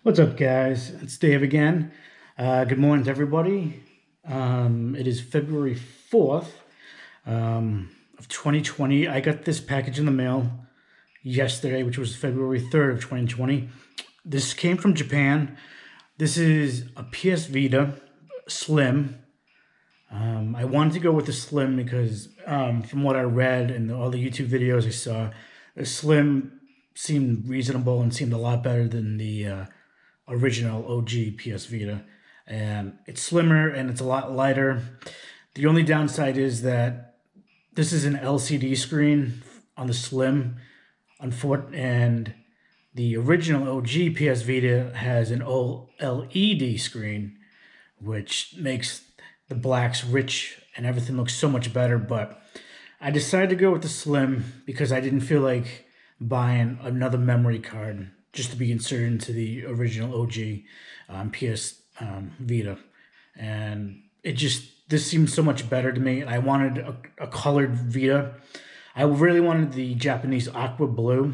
What's up, guys? It's Dave again. Good morning to everybody. It is February 4th of 2020. I got this package in the mail yesterday, which was February 3rd of 2020. This came from Japan. This is a PS Vita Slim. I wanted to go with the Slim because from what I read and all the YouTube videos I saw, the Slim seemed reasonable and seemed a lot better than the original OG PS Vita, and it's slimmer and it's a lot lighter. The only downside is that this is an LCD screen on the Slim, and the original OG PS Vita has an OLED screen, which makes the blacks rich and everything looks so much better. But I decided to go with the Slim because I didn't feel like buying another memory card just to be inserted into the original OG PS Vita. And this seemed so much better to me. I wanted a colored Vita. I really wanted the Japanese aqua blue.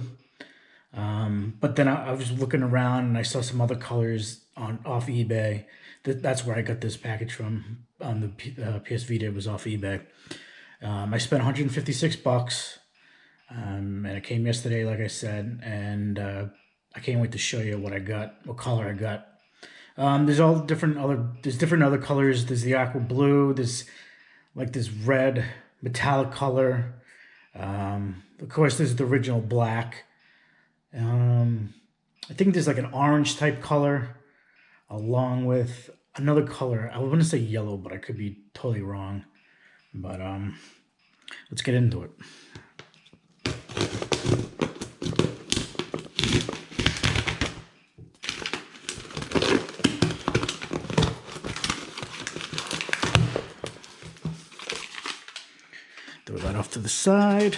But then I was looking around and I saw some other colors off eBay. That's where I got this package from. On the PS Vita, it was off eBay. I spent 156 bucks. And it came yesterday, like I said, and I can't wait to show you what I got, what color I got. There's different other colors. There's the aqua blue. There's like this red metallic color. Of course, there's the original black. I think there's like an orange type color, along with another color. I want to say yellow, but I could be totally wrong. But let's get into it. Throw that off to the side.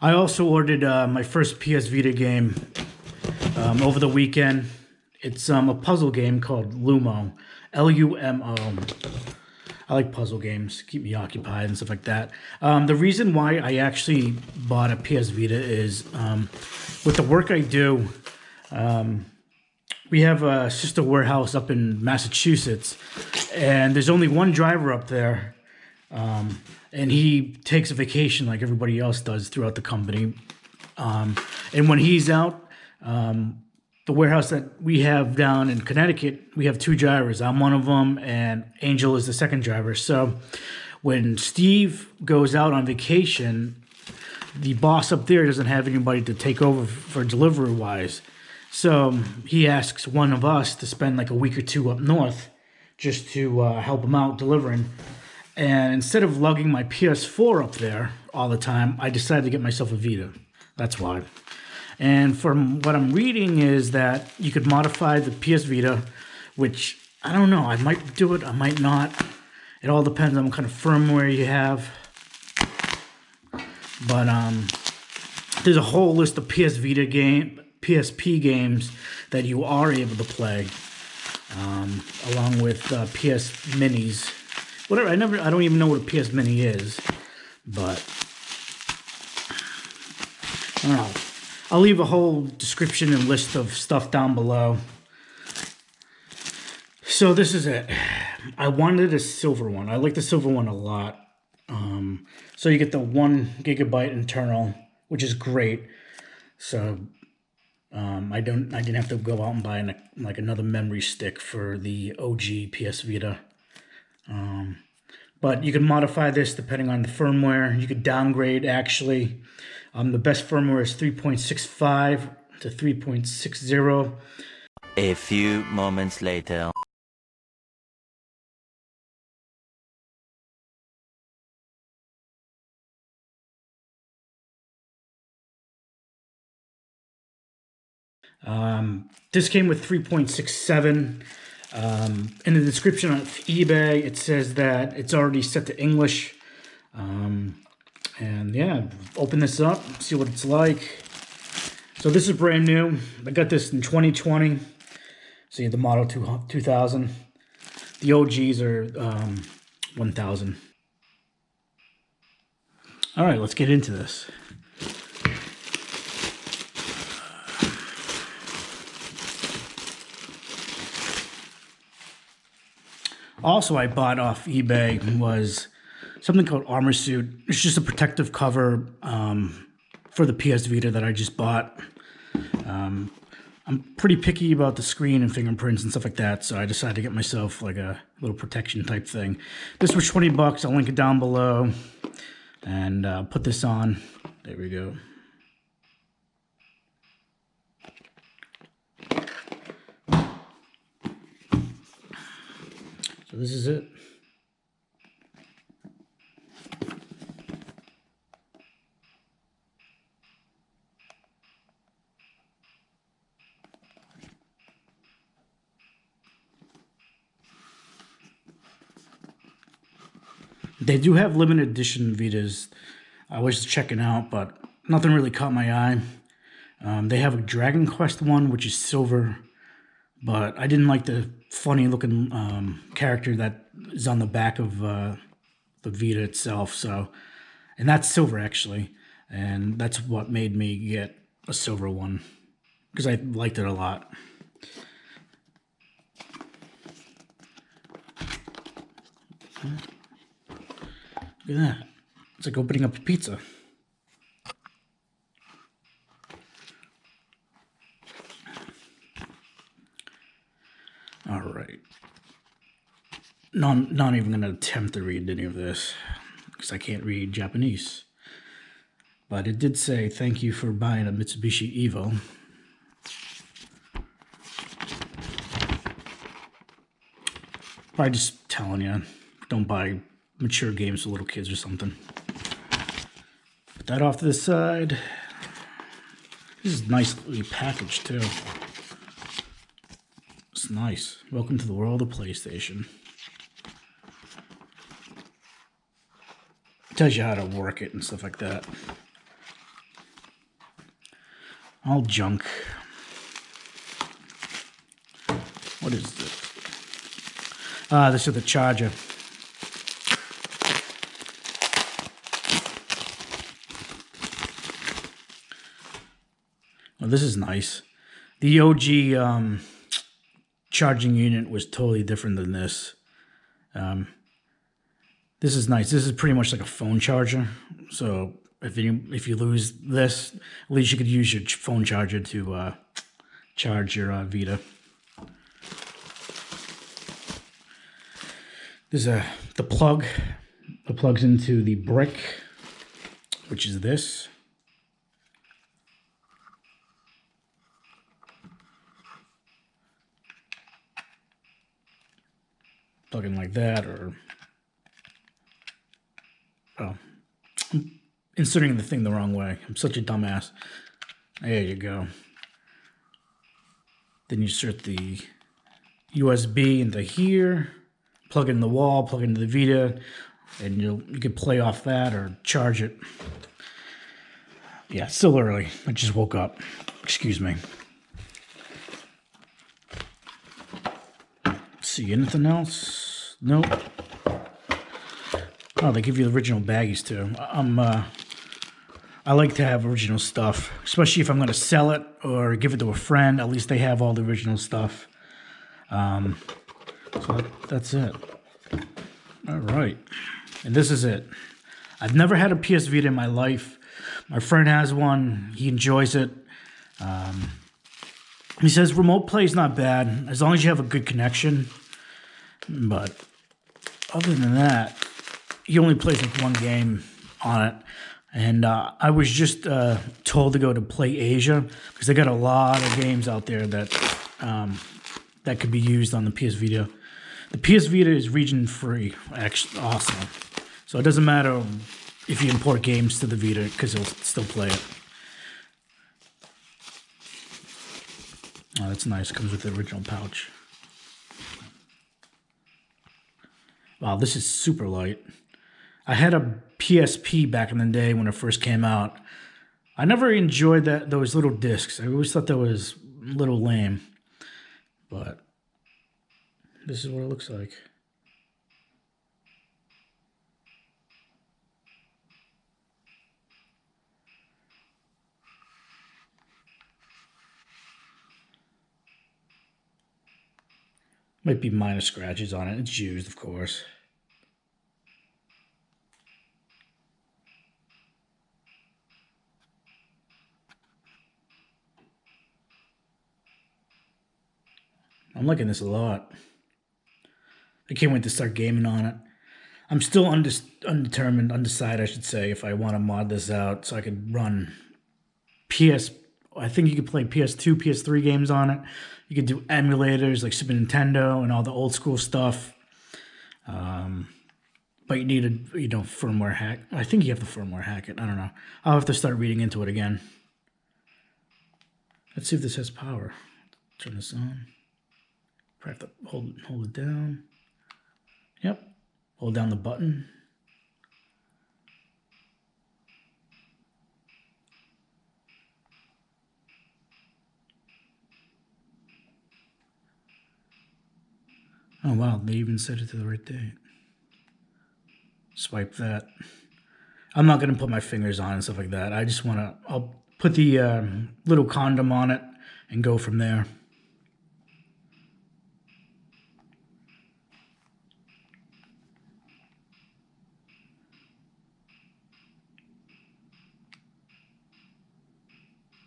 I also ordered my first PS Vita game over the weekend. It's a puzzle game called Lumo, Lumo. I like puzzle games, keep me occupied and stuff like that. The reason why I actually bought a PS Vita is with the work I do, we have a sister warehouse up in Massachusetts, and there's only one driver up there. And he takes a vacation like everybody else does throughout the company. And when he's out, the warehouse that we have down in Connecticut, we have two drivers. I'm one of them, and Angel is the second driver. So when Steve goes out on vacation, the boss up there doesn't have anybody to take over for delivery-wise. So he asks one of us to spend like a week or two up north just to help him out delivering. And instead of lugging my PS4 up there all the time, I decided to get myself a Vita. That's why. And from what I'm reading is that you could modify the PS Vita, which I don't know. I might do it. I might not. It all depends on what kind of firmware you have. But there's a whole list of PS Vita PSP games that you are able to play, along with PS Minis. Whatever, I don't even know what a PS Mini is, but I don't know. I'll leave a whole description and list of stuff down below. So this is it. I wanted a silver one. I like the silver one a lot. So you get the 1 GB internal, which is great. So I didn't have to go out and buy like another memory stick for the OG PS Vita. But you can modify this depending on the firmware. You could downgrade, actually. The best firmware is 3.65 to 3.60. A few moments later. This came with 3.67. In the description on eBay, it says that it's already set to English. And yeah, open this up, see what it's like. So this is brand new. I got this in 2020. See the model 2000. The OGs are 1000. All right, let's get into this. Also, I bought off eBay was something called ArmorSuit. It's just a protective cover for the PS Vita that I just bought. I'm pretty picky about the screen and fingerprints and stuff like that, so I decided to get myself like a little protection type thing. This was $20. I'll link it down below, and put this on. There we go. So this is it. They do have limited edition Vitas. I was checking out, but nothing really caught my eye. They have a Dragon Quest one, which is silver, but I didn't like the funny looking character that is on the back of the Vita itself. So, and that's silver actually, and that's what made me get a silver one because I liked it a lot. Look at that. It's like opening up a pizza. All right. Not even going to attempt to read any of this because I can't read Japanese. But it did say, thank you for buying a Mitsubishi Evo. Probably just telling you, don't buy mature games for little kids or something. Put that off to the side. This is nicely packaged too. It's nice. Welcome to the world of PlayStation. It tells you how to work it and stuff like that. All junk. What is this? This is the charger. Well, this is nice. The OG charging unit was totally different than this. This is nice. This is pretty much like a phone charger. So if you lose this, at least you could use your phone charger to charge your Vita. There's the plug that plugs into the brick, which is this. Plug in like that, or oh, I'm inserting the thing the wrong way. I'm such a dumbass. There you go. Then you insert the USB into here. Plug in the wall, plug into the Vita, and you can play off that or charge it. Yeah, it's still early. I just woke up. Excuse me. See anything else? Nope. Oh, they give you the original baggies too. I like to have original stuff, especially if I'm going to sell it or give it to a friend. At least they have all the original stuff. So that's it. All right. And this is it. I've never had a PS Vita in my life. My friend has one. He enjoys it. He says remote play is not bad as long as you have a good connection. But other than that, he only plays like one game on it. And I was just told to go to Play Asia because they got a lot of games out there that that could be used on the PS Vita. The PS Vita is region free, actually, awesome. So it doesn't matter if you import games to the Vita because it'll still play it. Oh, that's nice. Comes with the original pouch. Wow, this is super light. I had a PSP back in the day when it first came out. I never enjoyed those little discs. I always thought that was a little lame. But this is what it looks like. Might be minor scratches on it. It's used, of course. I'm liking this a lot. I can't wait to start gaming on it. I'm still undetermined, undecided, I should say, if I want to mod this out so I could run I think you could play PS2, PS3 games on it. You could do emulators like Super Nintendo and all the old school stuff. But you need a firmware hack. I think you have to firmware hack it. I don't know. I'll have to start reading into it again. Let's see if this has power. Turn this on. Probably have to hold it down. Yep. Hold down the button. Oh wow, they even set it to the right date. Swipe that. I'm not going to put my fingers on and stuff like that. I just want to, I'll put the little condom on it and go from there.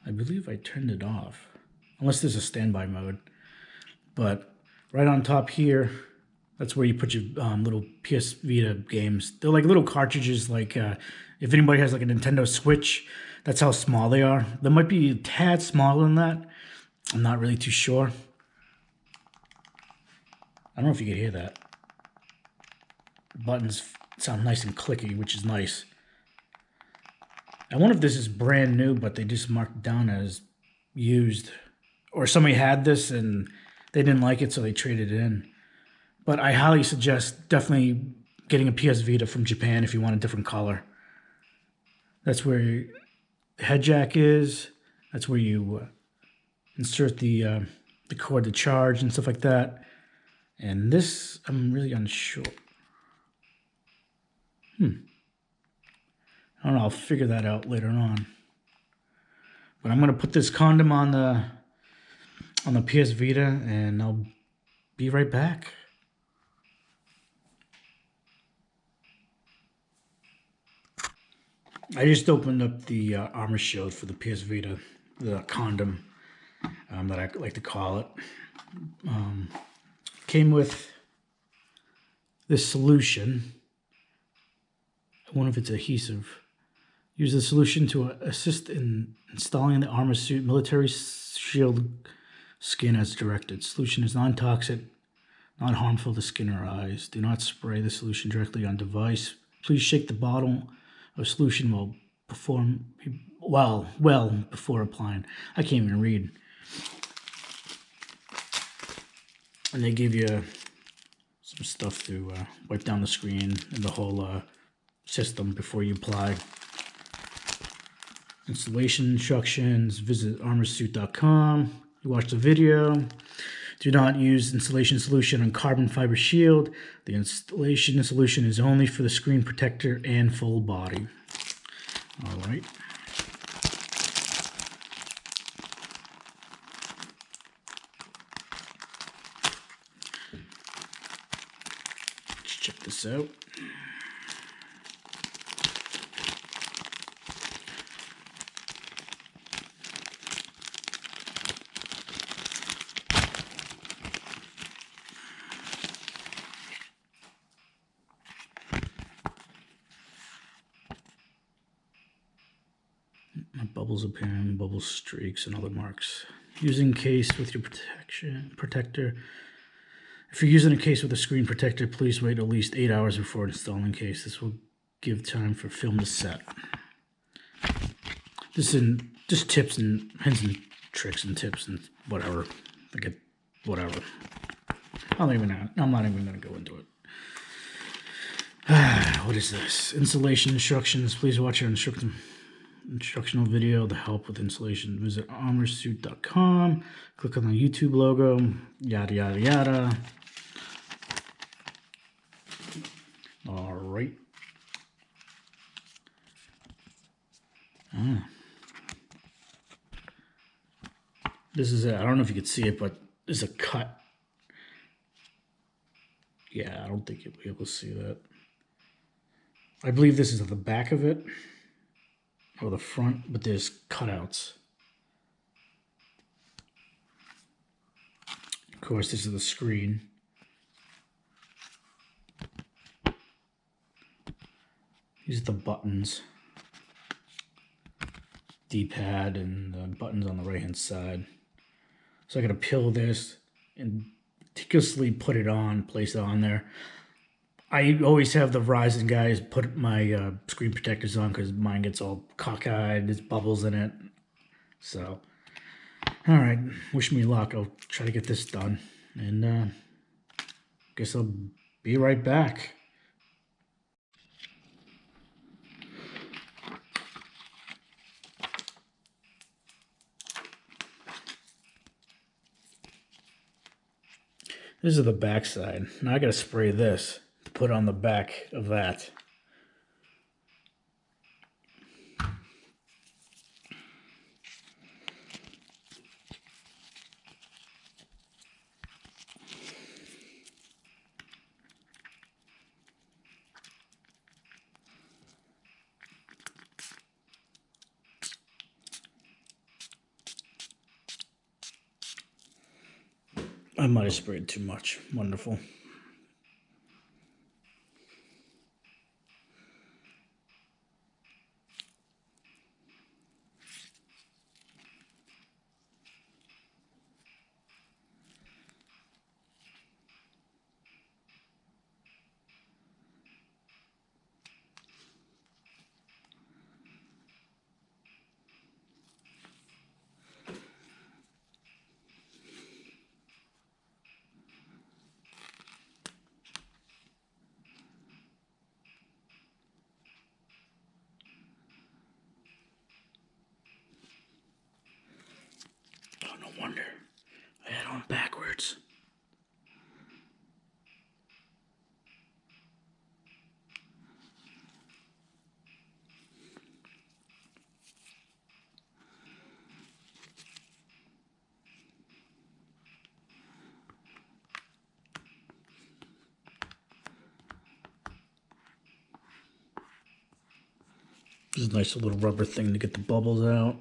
I believe I turned it off, unless there's a standby mode. But right on top here, that's where you put your little PS Vita games. They're like little cartridges, like if anybody has like a Nintendo Switch, that's how small they are. They might be a tad smaller than that. I'm not really too sure. I don't know if you can hear that. The buttons sound nice and clicky, which is nice. I wonder if this is brand new, but they just marked it down as used. Or somebody had this and they didn't like it, so they traded it in. But I highly suggest definitely getting a PS Vita from Japan if you want a different color. That's where the head jack is. That's where you insert the cord to charge and stuff like that. And this, I'm really unsure. I don't know. I'll figure that out later on. But I'm going to put this condom on the PS Vita, and I'll be right back. I just opened up the ArmorShield for the PS Vita, the condom that I like to call it. Came with this solution. I wonder if it's adhesive. Use the solution to assist in installing the ArmorSuit MilitaryShield skin as directed. Solution is non-toxic, not harmful to skin or eyes. Do not spray the solution directly on device. Please shake the bottle of solution well before applying. I can't even read. And they give you some stuff to wipe down the screen and the whole system before you apply. Installation instructions, visit armorsuit.com. You watch the video. Do not use installation solution on carbon fiber shield. The installation solution is only for the screen protector and full body. All right. Let's check this out. Bubbles appearing, bubble streaks, and other marks. Using case with your protector. If you're using a case with a screen protector, please wait at least 8 hours before installing case. This will give time for film to set. This is just tips and hints and tricks and tips and whatever. Whatever. I'm not even going to go into it. What is this? Installation instructions. Please watch your instructional video to help with installation. Visit armorsuit.com. Click on the YouTube logo. Yada, yada, yada. All right. This is it. I don't know if you can see it, but there's a cut Yeah, I don't think you'll be able to see that. I believe this is at the back of it, or the front, but there's cutouts. Of course, this is the screen. These are the buttons. D-pad and the buttons on the right-hand side. So I gotta peel this and meticulously put it on, place it on there. I always have the Verizon guys put my screen protectors on because mine gets all cockeyed, there's bubbles in it. So, all right, wish me luck. I'll try to get this done, and guess I'll be right back. This is the back side. Now I gotta spray this to put on the back of that. I might have sprayed too much. Wonderful. Oh, no wonder. I had on backwards. This is a nice little rubber thing to get the bubbles out.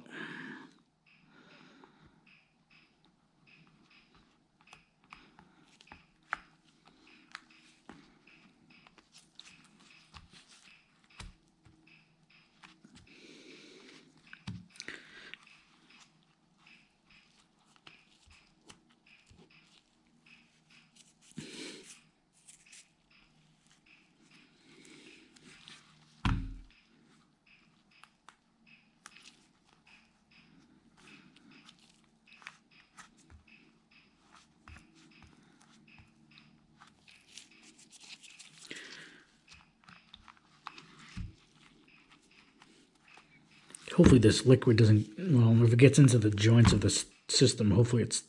Hopefully this liquid doesn't, well, if it gets into the joints of the system, hopefully it's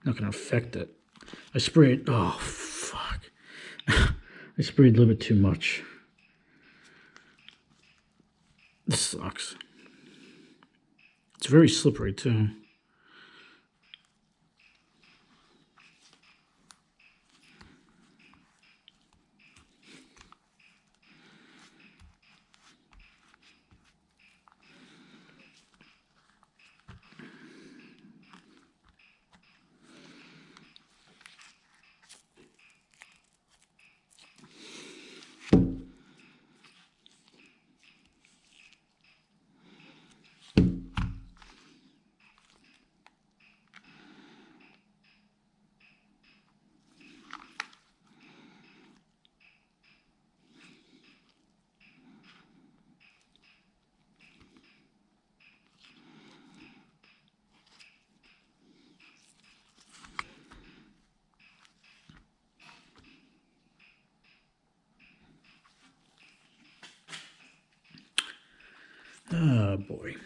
not going to affect it. I sprayed, oh, fuck. I sprayed a little bit too much. This sucks. It's very slippery, too. Oh, boy.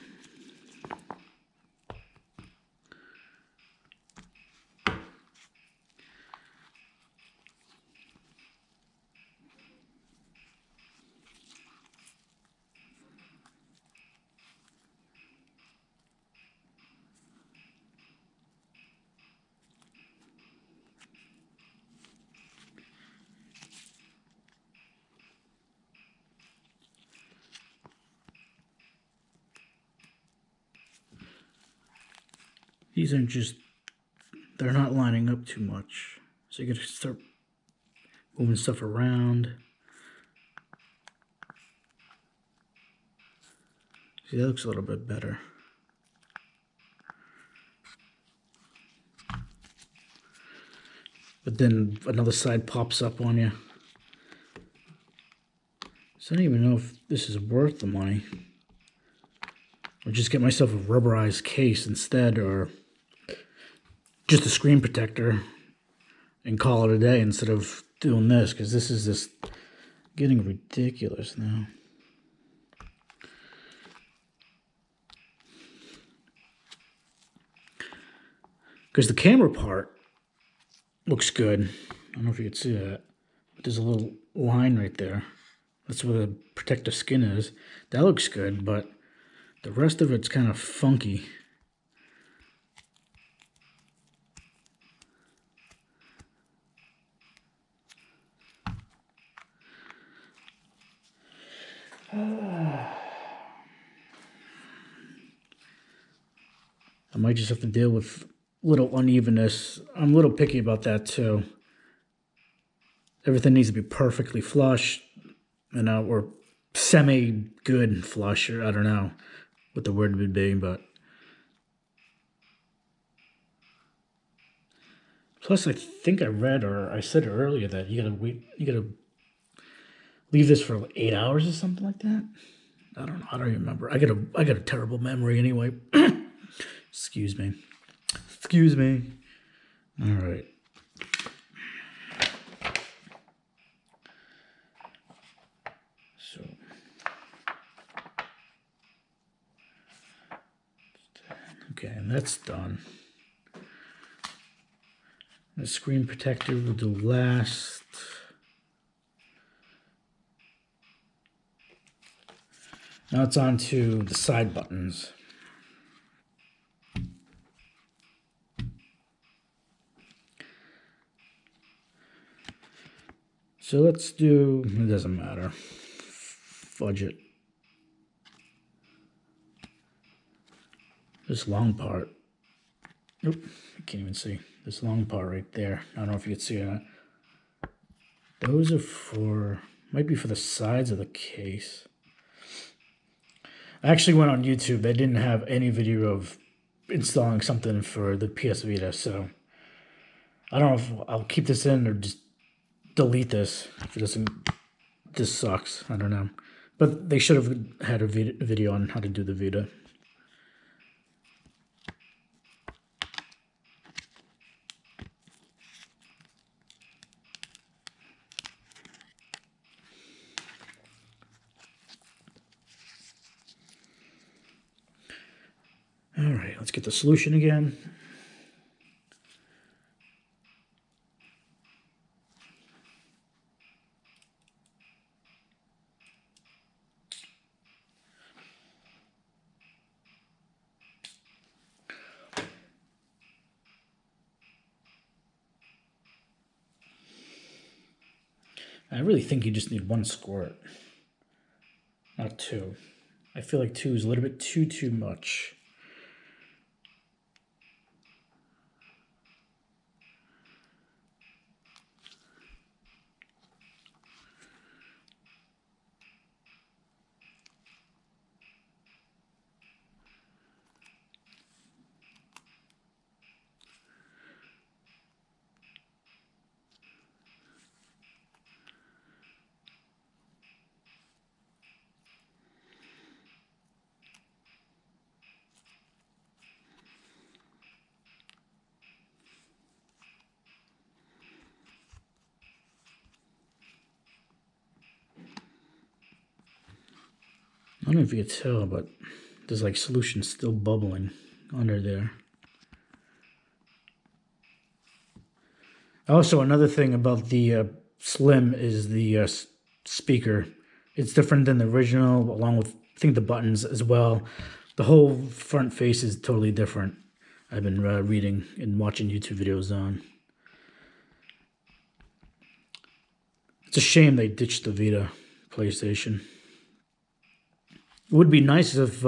These aren't just, they're not lining up too much. So you gotta start moving stuff around. See, that looks a little bit better. But then another side pops up on you. So I don't even know if this is worth the money. Or just get myself a rubberized case instead, or just a screen protector and call it a day instead of doing this, because this is just getting ridiculous now. Because the camera part looks good. I don't know if you can see that. But there's a little line right there. That's where the protective skin is. That looks good, but the rest of it's kind of funky. I might just have to deal with little unevenness. I'm a little picky about that too. Everything needs to be perfectly flush, or semi-good flush, or I don't know what the word would be, but plus I think I read or I said earlier that you gotta leave this for like 8 hours or something like that. I don't know. I don't even remember. I got a terrible memory anyway. Excuse me. Excuse me. All right. So okay, and that's done. The screen protector will do last. Now it's on to the side buttons. So let's do, it doesn't matter. Fudge it. This long part. Nope, I can't even see. This long part right there. I don't know if you can see that. Those are for, might be for the sides of the case. I actually went on YouTube. They didn't have any video of installing something for the PS Vita, so I don't know if I'll keep this in or just delete this if it doesn't. This sucks. I don't know, but they should have had a video on how to do the Vita. All right, let's get the solution again. I really think you just need one squirt, not two. I feel like two is a little bit too much. I don't know if you can tell, but there's like solution still bubbling under there. Also, another thing about the Slim is the speaker. It's different than the original, along with, I think, the buttons as well. The whole front face is totally different. I've been reading and watching YouTube videos on. It's a shame they ditched the Vita PlayStation. It would be nice if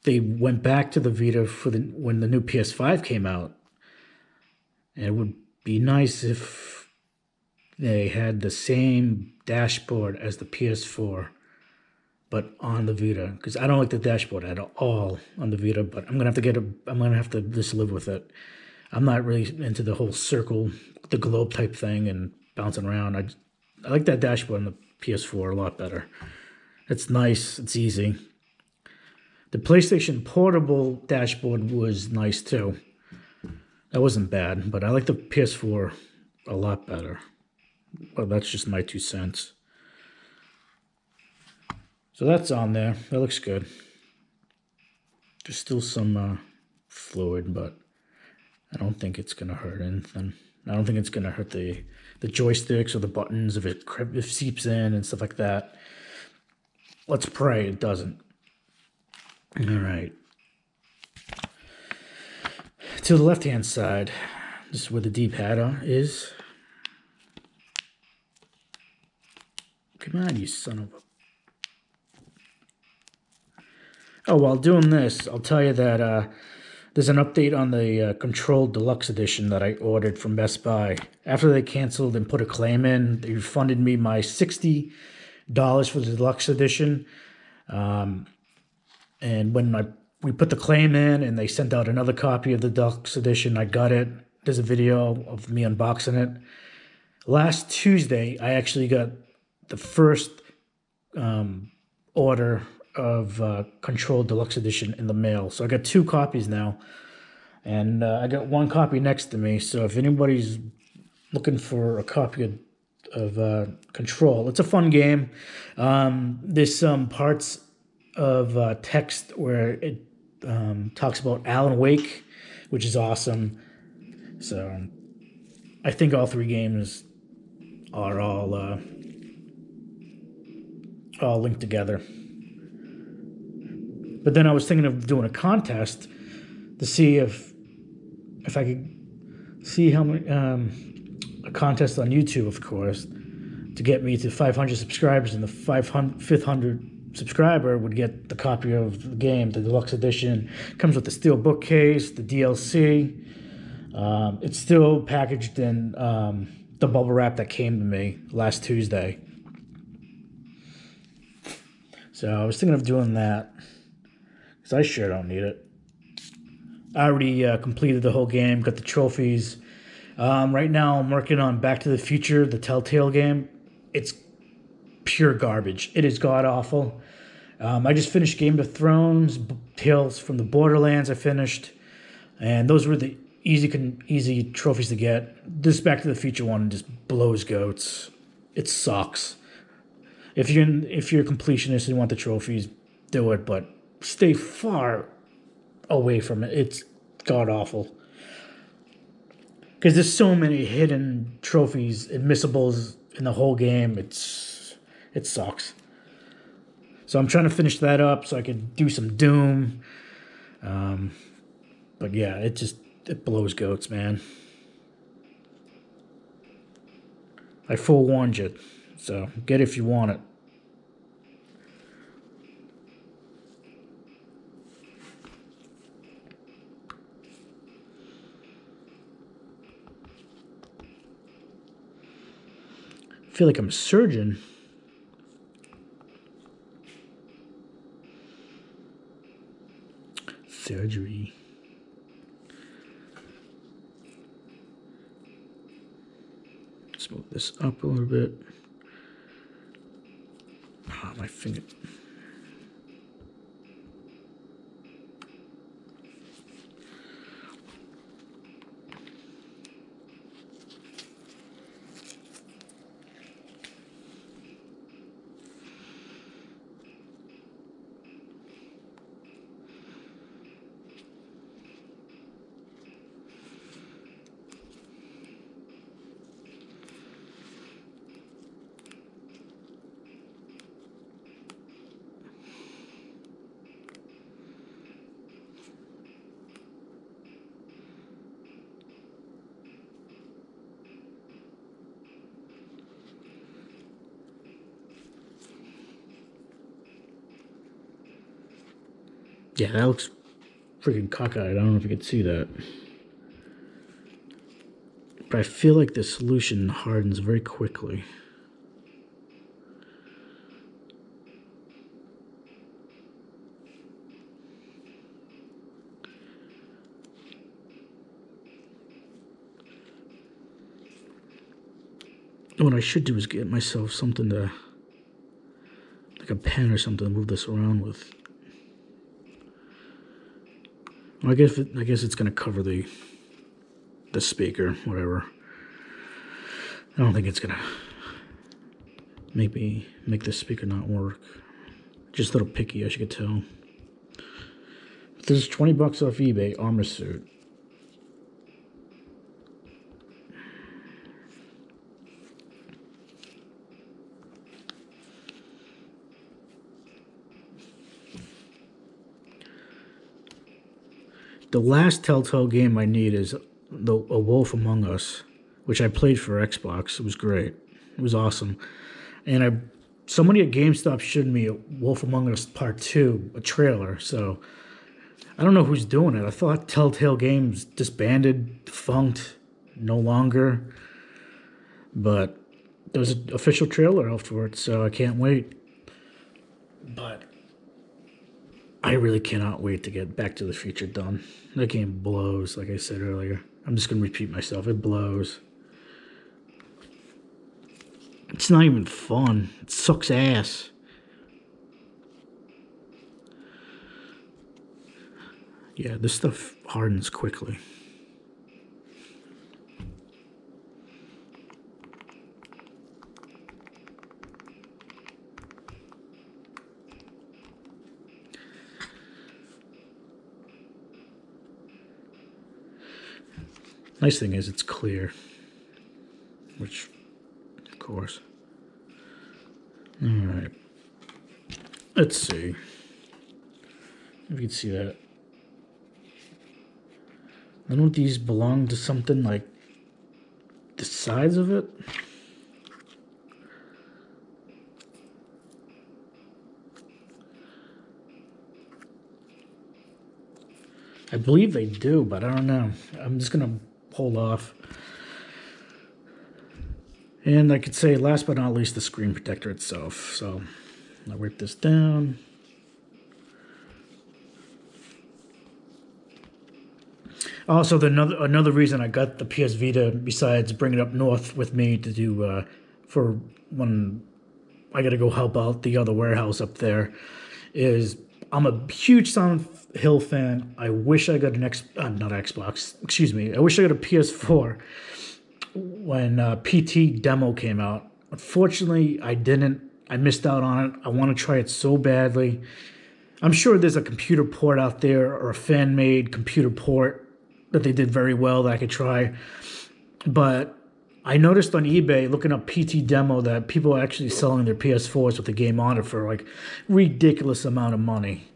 they went back to the Vita for when the new PS5 came out. And it would be nice if they had the same dashboard as the PS4, but on the Vita. Because I don't like the dashboard at all on the Vita. But I'm gonna have to just live with it. I'm not really into the whole circle, the globe type thing, and bouncing around. I like that dashboard on the PS4 a lot better. It's nice. It's easy. The PlayStation Portable dashboard was nice too. That wasn't bad, but I like the PS4 a lot better. Well, that's just my 2 cents. So that's on there. That looks good. There's still some fluid, but I don't think it's going to hurt anything. I don't think it's going to hurt the joysticks or the buttons if it seeps in and stuff like that. Let's pray it doesn't. All right. To the left-hand side, this is where the D-pad is. Come on, you son of a... Oh, while doing this, I'll tell you that there's an update on the Control Deluxe Edition that I ordered from Best Buy. After they canceled and put a claim in, they refunded me my $60 for the Deluxe Edition. And when we put the claim in and they sent out another copy of the Deluxe Edition, I got it. There's a video of me unboxing it. Last Tuesday, I actually got the first order of Control Deluxe Edition in the mail. So I got 2 copies now. And I got 1 copy next to me. So if anybody's looking for a copy of Control, it's a fun game. There's some parts of text where it talks about Alan Wake, which is awesome. So I think all 3 games are all linked together. But then I was thinking of doing a contest to see if I could see how many a contest on YouTube, of course, to get me to 500 subscribers, and the 500th subscriber would get the copy of the game, the Deluxe Edition. Comes with the steel bookcase, the DLC. It's still packaged in the bubble wrap that came to me last Tuesday. So I was thinking of doing that, because I sure don't need it. I already completed the whole game, got the trophies. Right now I'm working on Back to the Future, the Telltale game. It's pure garbage. It is god-awful. I just finished Game of Thrones, Tales from the Borderlands I finished, and those were the easy trophies to get. This Back to the Future one just blows goats. It sucks. If you're a completionist and want the trophies, do it, but stay far away from it. It's god-awful. Because there's so many hidden trophies, admissibles in the whole game. It sucks. So I'm trying to finish that up so I can do some Doom. But yeah, it blows goats, man. I forewarned you, so get it if you want it. I feel like I'm a surgeon. Surgery. Let's move this up a little bit. Ah, my finger. Yeah, that looks freaking cockeyed. I don't know if you can see that. But I feel like the solution hardens very quickly. What I should do is get myself something to, like a pen or something to move this around with. Well, I guess it's gonna cover the speaker, whatever. I don't think it's gonna make this speaker not work. Just a little picky, as you could tell. But this is $20 off eBay, ArmorSuit. The last Telltale game I need is A Wolf Among Us, which I played for Xbox. It was great. It was awesome. And somebody at GameStop showed me A Wolf Among Us Part 2, a trailer. So I don't know who's doing it. I thought Telltale Games disbanded, defunct, no longer. But there was an official trailer out for it, so I can't wait. But I really cannot wait to get Back to the Future done. That game blows, like I said earlier. I'm just going to repeat myself. It blows. It's not even fun. It sucks ass. Yeah, this stuff hardens quickly. Nice thing is it's clear, which, of course. All right. Let's see if you can see that. I don't know if these belong to something like the sides of it. I believe they do, but I don't know. I'm just gonna hold off. And I could say, last but not least, the screen protector itself. So I'll rip this down. Also, another reason I got the PS Vita, besides bringing it up north with me to do for when I got to go help out the other warehouse up there, is I'm a huge Silent Hill fan. I wish I got an not Xbox, excuse me. I wish I got a PS4 when PT demo came out. Unfortunately, I didn't. I missed out on it. I want to try it so badly. I'm sure there's a computer port out there or a fan-made computer port that they did very well that I could try. But I noticed on eBay, looking up PT demo, that people are actually selling their PS4s with the game on it for like ridiculous amount of money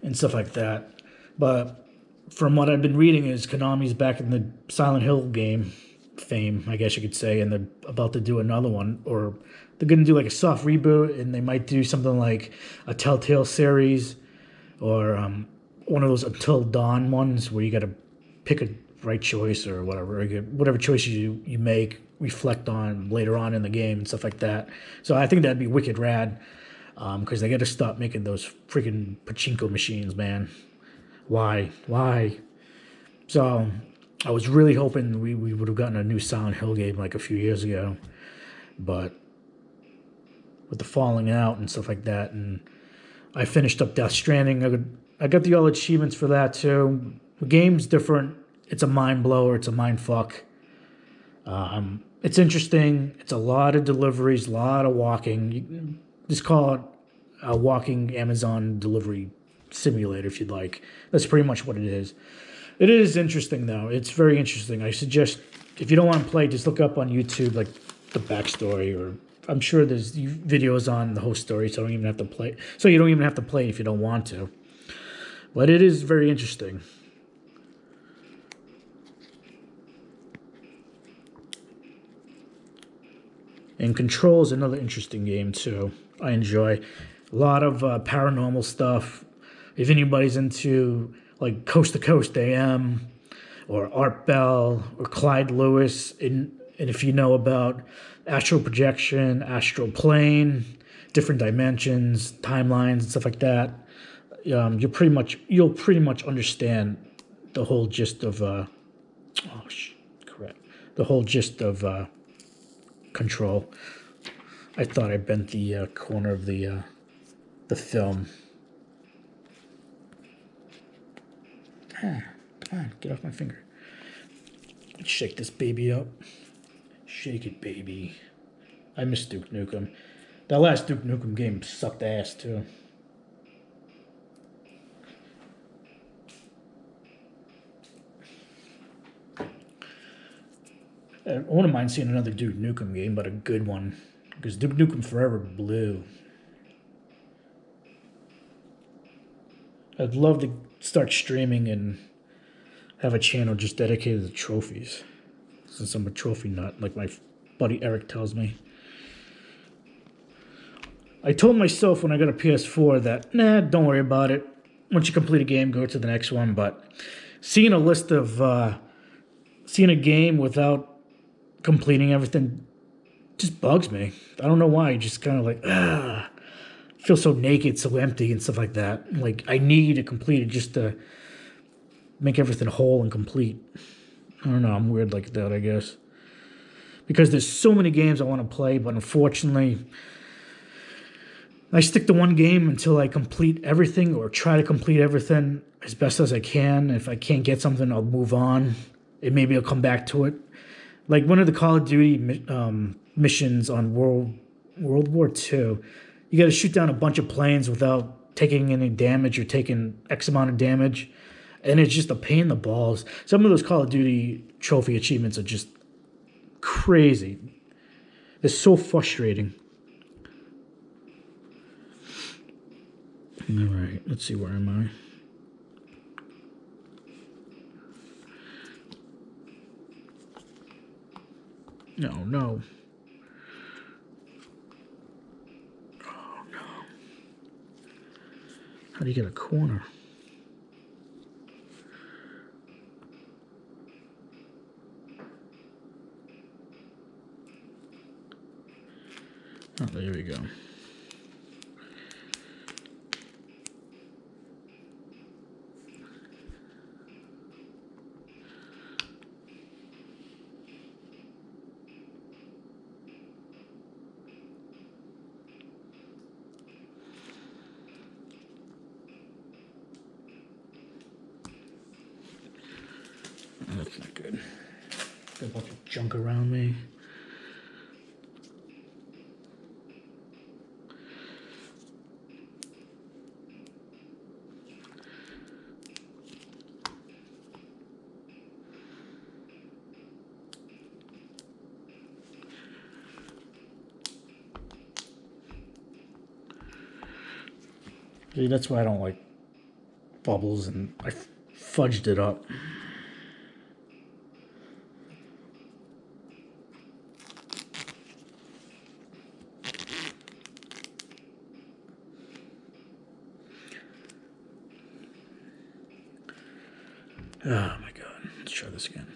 and stuff like that. But from what I've been reading is Konami's back in the Silent Hill game fame, I guess you could say, and they're about to do another one, or they're going to do like a soft reboot, and they might do something like a Telltale series or one of those Until Dawn ones where you got to pick a right choice or whatever. Whatever choices you make, reflect on later on in the game and stuff like that. So I think that'd be wicked rad, because they got to stop making those freaking pachinko machines, man. Why? So I was really hoping we would have gotten a new Silent Hill game like a few years ago, but with the falling out and stuff like that, and I finished up Death Stranding. I got the all achievements for that too. The game's different. It's a mind blower. It's a mind fuck. It's interesting. It's a lot of deliveries, a lot of walking. You can just call it a walking Amazon delivery simulator if you'd like. That's pretty much what it is. It is interesting though. It's very interesting. I suggest if you don't want to play, just look up on YouTube like the backstory, or I'm sure there's videos on the whole story, so you don't even have to play. So you don't even have to play if you don't want to. But it is very interesting. And Control is another interesting game too. I enjoy a lot of paranormal stuff. If anybody's into like Coast to Coast AM or Art Bell or Clyde Lewis, and if you know about astral projection, astral plane, different dimensions, timelines, and stuff like that, you'll pretty much understand the whole gist of correct, the whole gist of Control. I thought I bent the corner of the film. Come on, get off my finger. Let's shake this baby up. Shake it, baby. I miss Duke Nukem. That last Duke Nukem game sucked ass, too. I wouldn't mind seeing another Duke Nukem game, but a good one. Because Duke Nukem Forever blew. I'd love to start streaming and have a channel just dedicated to trophies. Since I'm a trophy nut, like my buddy Eric tells me. I told myself when I got a PS4 that, nah, don't worry about it. Once you complete a game, go to the next one. But seeing a list of, seeing a game without completing everything just bugs me. I don't know why. Just kind of like, feel so naked, so empty, and stuff like that. Like, I need to complete it just to make everything whole and complete. I don't know. I'm weird like that, I guess. Because there's so many games I want to play, but unfortunately, I stick to one game until I complete everything or try to complete everything as best as I can. If I can't get something, I'll move on. And maybe I'll come back to it. Like one of the Call of Duty missions on World War II, you got to shoot down a bunch of planes without taking any damage or taking X amount of damage. And it's just a pain in the balls. Some of those Call of Duty trophy achievements are just crazy. They're so frustrating. All right, let's see, where am I? No. Oh, no. How do you get a corner? Oh, there we go. That's not good. Got a bunch of junk around me. See, that's why I don't like bubbles, and I fudged it up. Oh my god, let's try this again.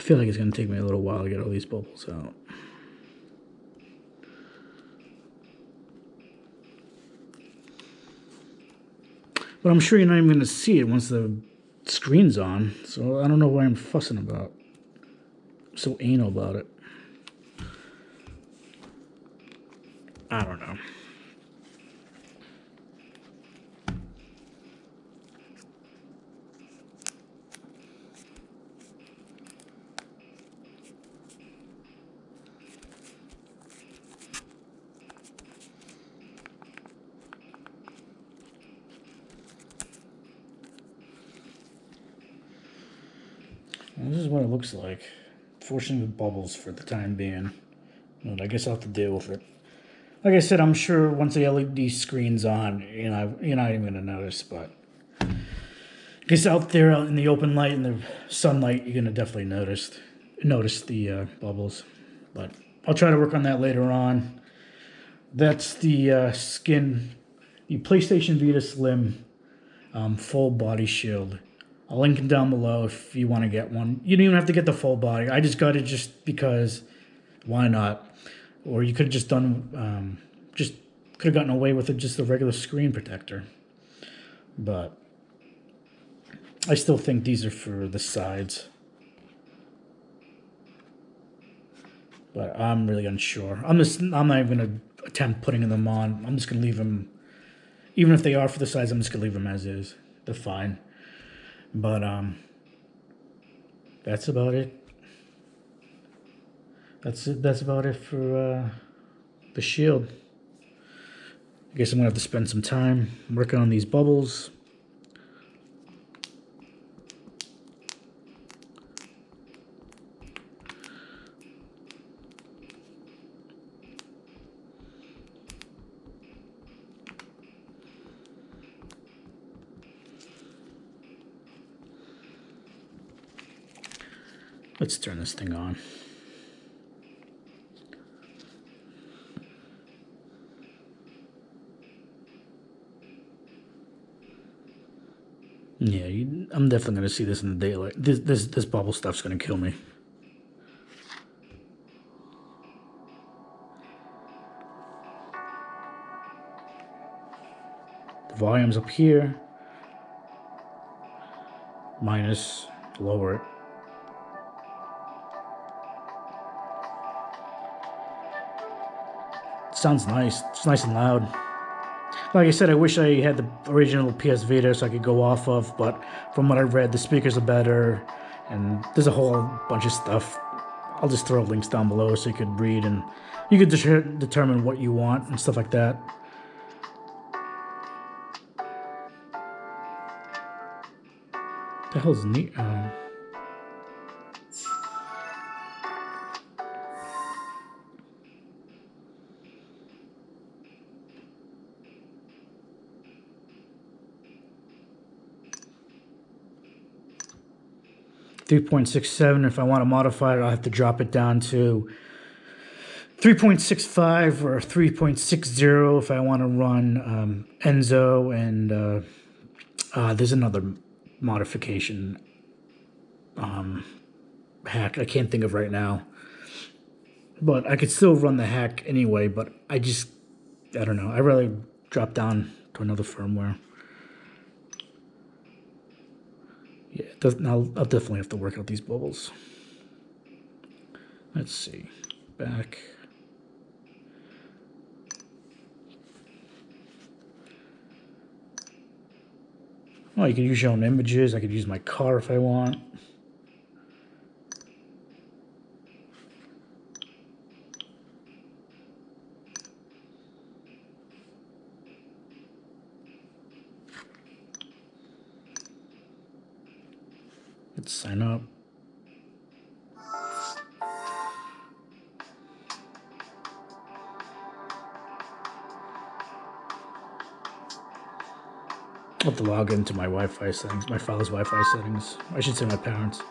feel like it's going to take me a little while to get all these bubbles out. But I'm sure you're not even going to see it once the screen's on, so I don't know why I'm fussing about. I'm so anal about it. I don't know. Well, this is what it looks like. Fortunately with bubbles for the time being. But I guess I'll have to deal with it. Like I said, I'm sure once the LED screen's on, you're not even going to notice, but I guess out there out in the open light and the sunlight, you're going to definitely notice the bubbles. But I'll try to work on that later on. That's the skin, the PlayStation Vita Slim full body shield. I'll link it down below if you want to get one. You don't even have to get the full body. I just got it just because, why not? Or you could have just done, could have gotten away with it just a regular screen protector. But I still think these are for the sides. But I'm really unsure. I'm not even going to attempt putting them on. I'm just going to leave them, even if they are for the sides, I'm just going to leave them as is. They're fine. But that's about it. That's about it for the shield. I guess I'm gonna have to spend some time working on these bubbles. Let's turn this thing on. Yeah, I'm definitely gonna see this in the daylight. This bubble stuff's gonna kill me. The volume's up here. Minus, lower it. Sounds nice. It's nice and loud. Like I said, I wish I had the original PS Vita so I could go off of, but from what I read, the speakers are better, and there's a whole bunch of stuff. I'll just throw links down below so you could read, and you could determine what you want and stuff like that. The hell's neat? 3.67. If I want to modify it, I'll have to drop it down to 3.65 or 3.60 if I want to run Enzo, and there's another modification hack I can't think of right now. But I could still run the hack anyway, but I don't know. I'd rather drop down to another firmware. Yeah, I'll definitely have to work out these bubbles. Let's see. Back. Well, you can use your own images. I could use my car if I want. Let's sign up. I'll have to log into my Wi-Fi settings, my father's Wi-Fi settings. I should say my parents.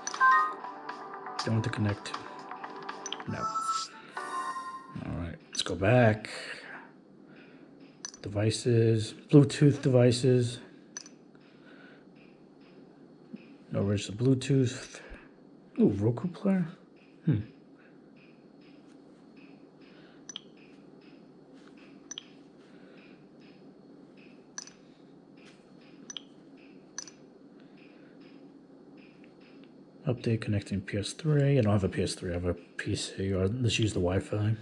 Don't want to connect. No. Alright, let's go back. Devices, Bluetooth devices. No register Bluetooth. Ooh, Roku player? Update connecting PS3. I don't have a PS3, I have a PC, or let's use the Wi-Fi.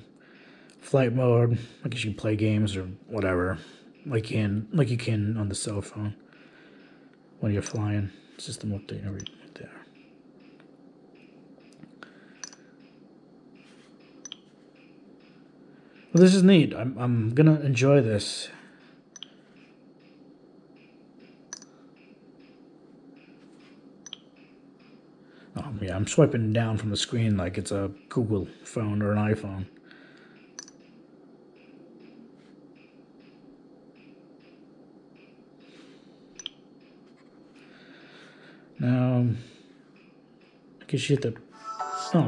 Flight mode, I guess you can play games or whatever, like you can on the cell phone when you're flying. System update right there. Well, this is neat. I'm gonna enjoy this. Oh yeah, I'm swiping down from the screen like it's a Google phone or an iPhone. Now, I guess you hit the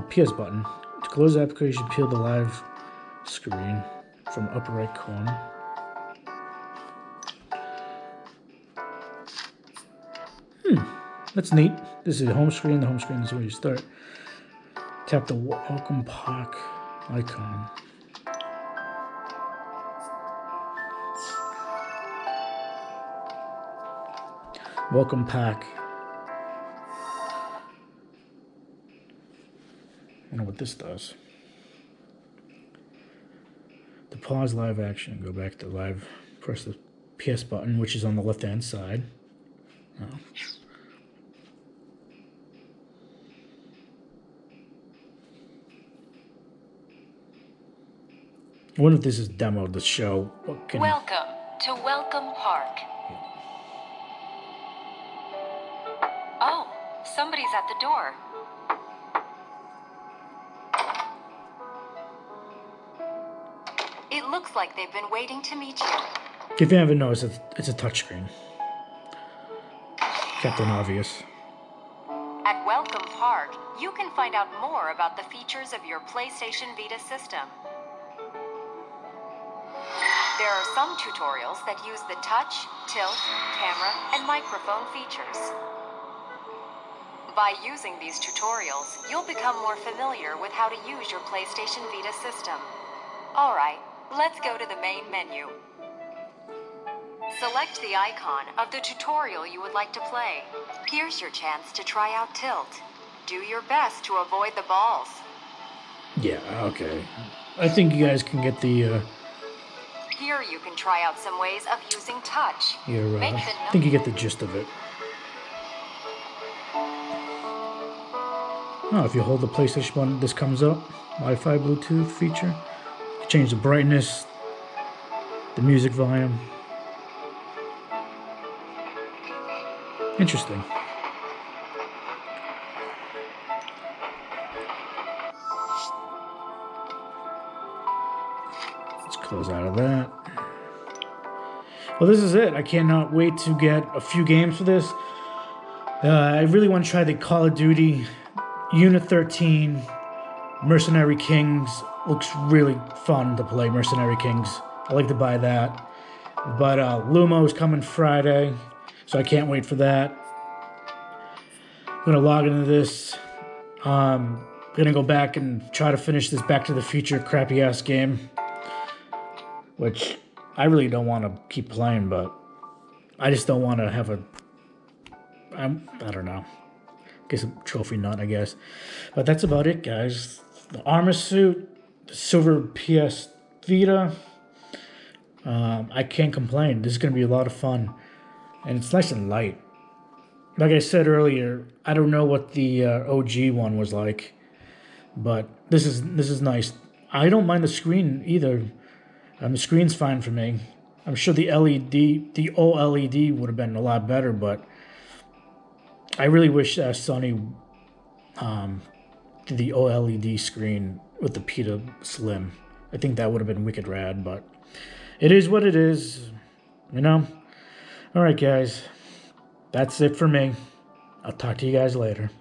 PS button. To close the application, peel the live screen from upper right corner. That's neat. This is the home screen. The home screen is where you start. Tap the welcome pack icon. Welcome pack. I wonder what this does. To pause live action, go back to live, press the PS button, which is on the left-hand side. Oh. I wonder if this is demoed to show what can... Welcome to Welcome Park. Oh, somebody's at the door. It looks like they've been waiting to meet you. If you haven't noticed, it's a touchscreen. Captain Obvious. At Welcome Park, you can find out more about the features of your PlayStation Vita system. There are some tutorials that use the touch, tilt, camera, and microphone features. By using these tutorials, you'll become more familiar with how to use your PlayStation Vita system. Alright, let's go to the main menu. Select the icon of the tutorial you would like to play. Here's your chance to try out tilt. Do your best to avoid the balls. Yeah, okay. I think you guys can get the... Here you can try out some ways of using touch. I think you get the gist of it. Oh, if you hold the PlayStation button, this comes up. Wi-Fi Bluetooth feature. You change the brightness, the music volume. Interesting. Let's close out of that. Well, this is it. I cannot wait to get a few games for this. I really want to try the Call of Duty Unit 13 Mercenary Kings. Looks really fun to play Mercenary Kings. I like to buy that. But Lumo is coming Friday, so I can't wait for that. I'm going to log into this. I'm going to go back and try to finish this Back to the Future crappy-ass game, which I really don't want to keep playing, but I just don't want to have a... I don't know. I guess a trophy nut, I guess. But that's about it, guys. The ArmorSuit, the silver PS Vita. I can't complain. This is going to be a lot of fun. And it's nice and light. Like I said earlier, I don't know what the OG one was like. But this is nice. I don't mind the screen either. The screen's fine for me. I'm sure the OLED would have been a lot better, but I really wish Sony did the OLED screen with the Vita Slim. I think that would have been wicked rad, but it is what it is, you know? All right, guys. That's it for me. I'll talk to you guys later.